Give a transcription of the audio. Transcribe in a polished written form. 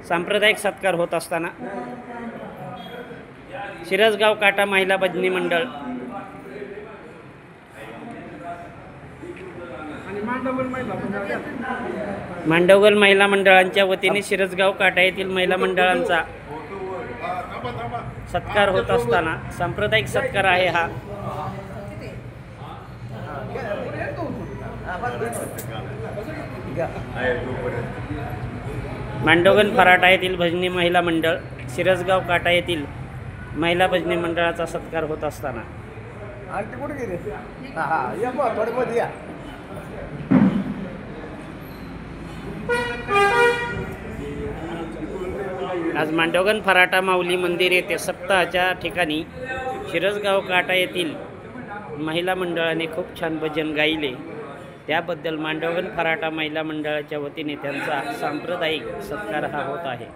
सांप्रदायिक सत्कार होत असताना शिरसगाव काटा महिला भजनी मंडळ मांडवगल महिला मंडळांच्या वतीने शिरसगाव काटा येथील महिला मंडळांचा सत्कार होत असताना सांप्रदायिक सत्कार आहे हा। मांडवगल फराटा येथील भजनी महिला मंडळ शिरसगाव काटा येथील महिला भजनी मंडळाचा सत्कार होत असताना आज मांडवगल फराटा माऊली मंदिर येथे सप्ताहाच्या ठिकाणी शिरसगाव काटा येथील महिला मंडळाने खूप छान भजन गायले। त्याबद्दल मांडवगल फराटा महिला मंडळाच्या वतीने त्यांचा सांप्रदायिक सत्कार हा होत आहे।